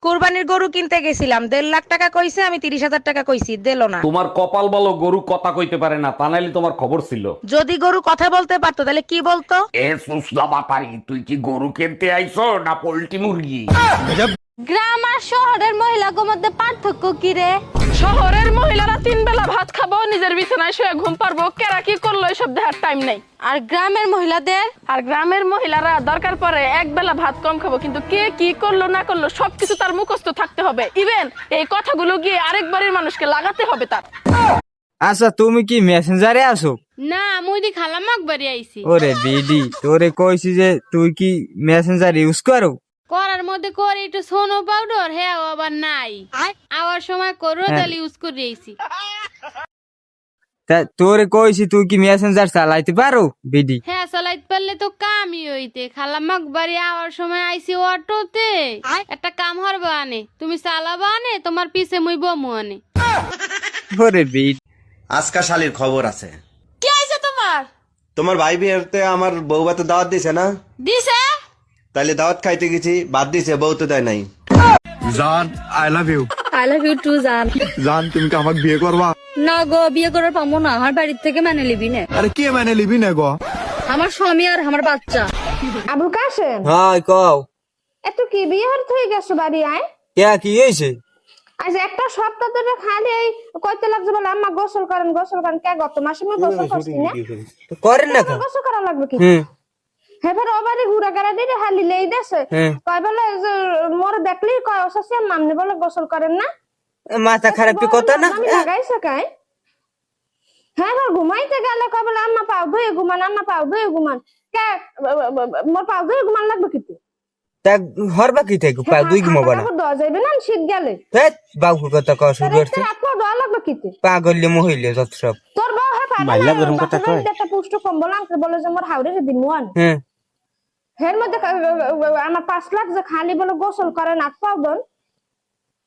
কুরবানির গরু কিনতে গেছিলাম, 1.5 লাখ টাকা কইছে, আমি 30,000 টাকা কইছি, দিলো না। তোমার কপাল বলো গরু কথা কইতে পারে না, তা নাইলে তোমার খবর ছিল। যদি গরু কথা বলতে পারতো তাহলে কি বলতো? এ সুসলা বাপারি, তুই কি গরু কিনতে আইছো না পোল্ট্রি মুরগি? গ্রাম আর শহরের মহিলাদের মধ্যে পার্থক্য কি রে? শহরের মহিলারা 3 বেলা ভাত খাবো, নিজের বিছানায় শুয়ে ঘুম পারবো, কেরা কি করলো এসব দেখার টাইম নেই। আর গ্রামের মহিলাদের? আর গ্রামের মহিলারা দরকার পড়ে 1 বেলা ভাত কম খাবো, কিন্তু কে কি করলো না করলো সবকিছু তার মুখস্থ থাকতে হবে। ইভেন এই কথাগুলো গিয়ে আরেক বাড়ির মানুষকে লাগাতে হবে তার। আচ্ছা তুমি কি মেসেঞ্জারে আসো? না, মুই দি খালামাক বাড়ি আইছি। ওরে বিডি, তোরে কইছি যে তুই কি মেসেঞ্জার ইউজ করো? করার মধ্যে করি একটু সোনো পাউডার, হ্যাঁ আবার নাই। আবার সময় করো তাহলে ইউজ করে আইছি। তা তোরে কইছি তুই কি মেসেঞ্জার চালাইতে পারো বিডি? হ্যাঁ, চালাইতে পারলে তো কামই হইতে। খালামাক বাড়ি আওয়ার সময় আইছি অটোতে, একটা কাম হরবা আনে, তুমি চালাবা আনে, তোমার পিছে মুই বমু আনে। ওরে বিডি, আজকা শালির খবর আছে। কি আইছে তোমার? তোমার ভাই বিয়েতে আমার বউ ভাতে দাওয়াত দিছে না? দিছে? তাইলে দাওয়াত খাইতে গেছি, বাদ দিছে, বউ তো দেয় নাই। জান I love you. I love you too জান। জান তুমি কি আমাকে বিয়ে করবা? না গো, বিয়ে করার পাবো না, আমার বাড়ির থেকে মানে লিবি না। আরে কে মানে লিবি না গো? আমার স্বামী আর আমার বাচ্চা। আবুল কাশেম, হাই কও। এত কি বিয়ে হয়ে গেছো বাড়ি আয়? কে কি হইছে? আজ একটা সপ্তাহ ধরে খালি এই কইতে লাগছে বলে আম্মা গোসল করেন গোসল করেন। কে গত মাসে আমি গোসল করছি না? করেন না কেন? গোসল করা লাগবে কি? হুম হ্যাঁ, ফের ওবারে ঘুরা গাড়া দিয়ে হালি লেই দেছে। হ্যাঁ। কয় বলে যে মোর দেখলি কয় ওসাসি মামনি বলে গোসল করেন না? মাথা খারাপ কি কথা না? আমি লাগাইছে কাই? হ্যাঁ, ফের ঘুমাইতে গেলে কয় বলে আম্মা পাও ধুয়ে ঘুমান, আম্মা পাও ধুয়ে ঘুমান। কে মোর পাও ধুয়ে ঘুমান লাগবে কি? তা হরবা কি থেকে পা দুই ঘুমাবা না? দেওয়া যাবে না শীত গেলে? হেৎ বাবুর কথা কও শুরু করছে। রাতটা দেওয়া লাগবে কি? পাগল মহিলা যত সব। তোর বউ হ্যাঁ পাগল গরম কথা কয়। একটা পুষ্ট কম্বল আনতে বলে যে মোর হাওড়ে দিন ওয়ান। হ্যাঁ, এর মধ্যে আমার 5 লাখ যে খালি বলে গোসল করে নাক পাও দন।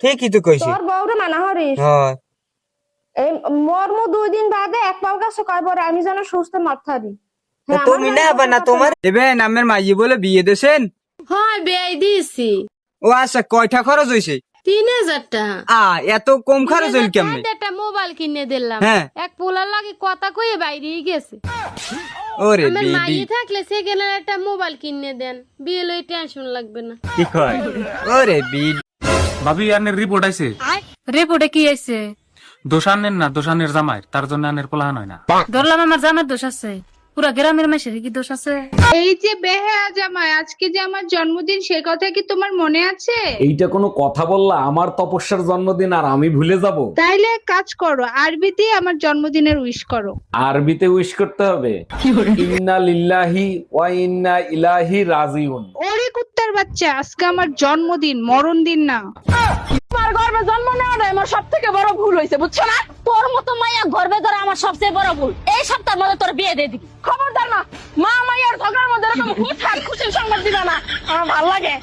ঠিকই তো কইছি। তোর বউরে মানা হরিস। হ্যাঁ, এই মোর 2 দিন বাদে এক পাও গাছে কয় বলে আমি যেন সুস্থ মাথারি। তুমি না বানা তোমার দেবেন আমার মাইয়ে বলে বিয়ে দেছেন? হয়, বিয়ে দিছি। ও আচ্ছা, কয়টা খরচ হইছে? 3,000 টাকা। এত কম খরচ হইল কেমনে? একটা মোবাইল কিনে দিলাম। হ্যাঁ। এক পোলার লাগে কথা কয়ে বাইরেই গেছে। ওরে আমার বিডি, মাইয়ে থাকলে সেকেন্ড একটা মোবাইল কিনে দেন, বিয়ে লই টেনশন লাগবে না। কি কয়? ওরে বিডি, ভাবি আনের রিপোর্ট আইছে। রিপোর্টে কি আইছে? দোষানের না, দোষানের জামাইয়ের, তার জন্য আনের পোলাহান হয় না। ধরলাম আমার জামার দোষ আছে, পুরা গ্রামের মাসের কি দোষ আছে? এই যে বেহায়া জামাই, আজকে যে আমার জন্মদিন, সে কথা কি তোমার মনে আছে? এইটা কোনো কথা বললা? আমার তপস্যার জন্মদিন আর আমি ভুলে যাব? তাইলে এক কাজ করো, আরবিতে আমার জন্মদিনের উইশ করো। আরবিতে উইশ করতে হবে? ইন্না লিল্লাহি ওয়া ইন্না ইলাইহি রাজিউন। ওরে কুত্তার বাচ্চা, আজকে আমার জন্মদিন, মরণ দিন না। তোমার গর্ভে জন্ম নেওয়াটাই আমার সবথেকে বড় ভুল হয়েছে, বুঝছো না? তোর মতো মাইয়া গর্বে ধরা আমার সবচেয়ে বড় ভুল। এই সপ্তাহের মধ্যে তোর বিয়ে দিয়ে দিবি। খবরদার না, মা মাইয়ার ঝগড়ার মধ্যে এরকম হুটহাট খুশির সংবাদ দিবা না, আমার ভালো লাগে।